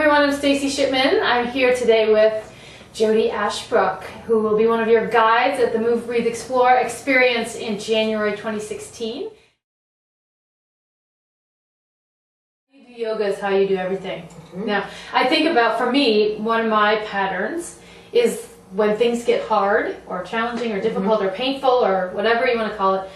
everyone, I'm Stacey Shipman. I'm here today with Jody Ashbrook, who will be one of your guides at the Move, Breathe, Explore experience in January 2016. Yoga is how you do everything. Now, I think about, for me, one of my patterns is when things get hard or challenging or difficult or painful or whatever you want to call it,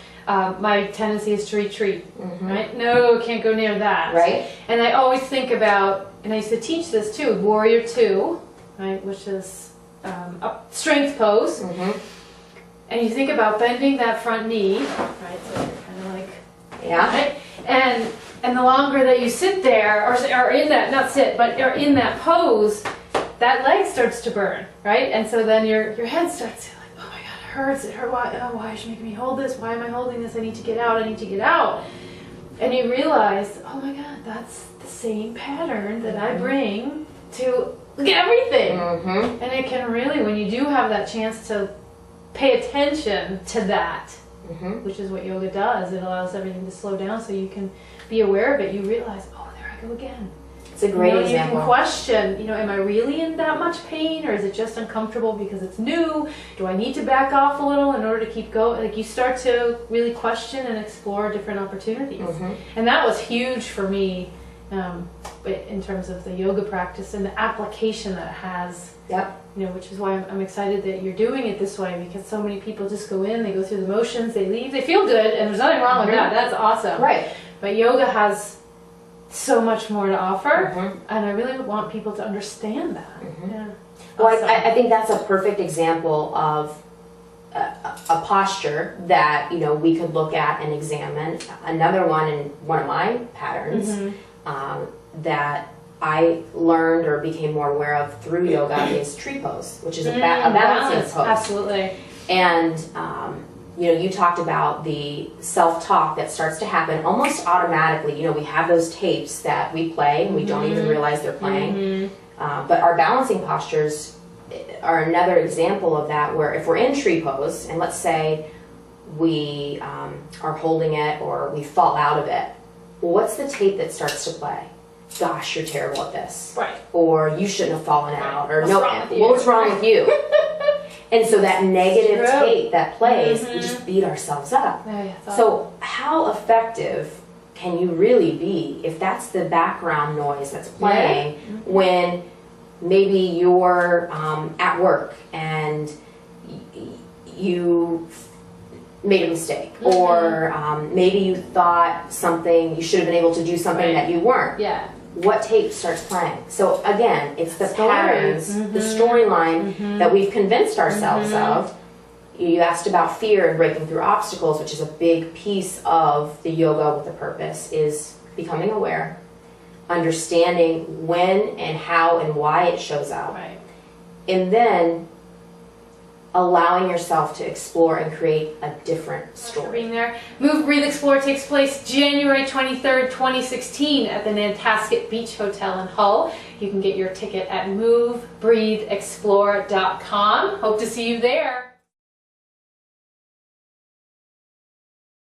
my tendency is to retreat, right? No, can't go near that. Right. And I always think about, and I used to teach this too, Warrior Two, right, which is a strength pose. And you think about bending that front knee, right, so you're kind of like, right? And the longer that you sit there, or in that, not sit, but are in that pose, that leg starts to burn, right? And so then your head starts to like, oh my God, it hurts, it hurt, why is she making me hold this? Why am I holding this? I need to get out, I need to get out. And you realize, oh my God, that's the same pattern that I bring to everything. And it can really, when you do have that chance to pay attention to that, which is what yoga does, it allows everything to slow down so you can be aware of it. You realize, oh, there I go again. It's a great example. You can question, am I really in that much pain, or is it just uncomfortable because it's new? Do I need to back off a little in order to keep going? Like, you start to really question and explore different opportunities. And that was huge for me in terms of the yoga practice and the application that it has. Which is why I'm excited that you're doing it this way, because so many people just go in, they go through the motions, they leave, they feel good, and there's nothing wrong with that. That's awesome. Right. But yoga has so much more to offer, and I really want people to understand that. Well, I think that's a perfect example of a posture that we could look at and examine. Another one, in one of my patterns that I learned or became more aware of through yoga is tree pose, which is a balancing pose. Absolutely. And you talked about the self-talk that starts to happen almost automatically. We have those tapes that we play and we don't even realize they're playing. But our balancing postures are another example of that, where if we're in tree pose and let's say we are holding it or we fall out of it, well, what's the tape that starts to play? Gosh, you're terrible at this. Right. Or you shouldn't have fallen out. Or What's wrong with you? What's wrong with you? And so that negative tape that plays, we just beat ourselves up. So how effective can you really be if that's the background noise that's playing when maybe you're at work and you made a mistake, or maybe you thought something, you should have been able to do something that you weren't. What tape starts playing? So again, it's the patterns, the storyline that we've convinced ourselves of. You asked about fear and breaking through obstacles, which is a big piece of the yoga with a purpose, is becoming aware, understanding when and how and why it shows up, and then allowing yourself to explore and create a different story. Thanks for being there. Move, Breathe, Explore takes place January 23rd, 2016 at the Nantasket Beach Hotel in Hull. You can get your ticket at movebreatheexplore.com. Hope to see you there.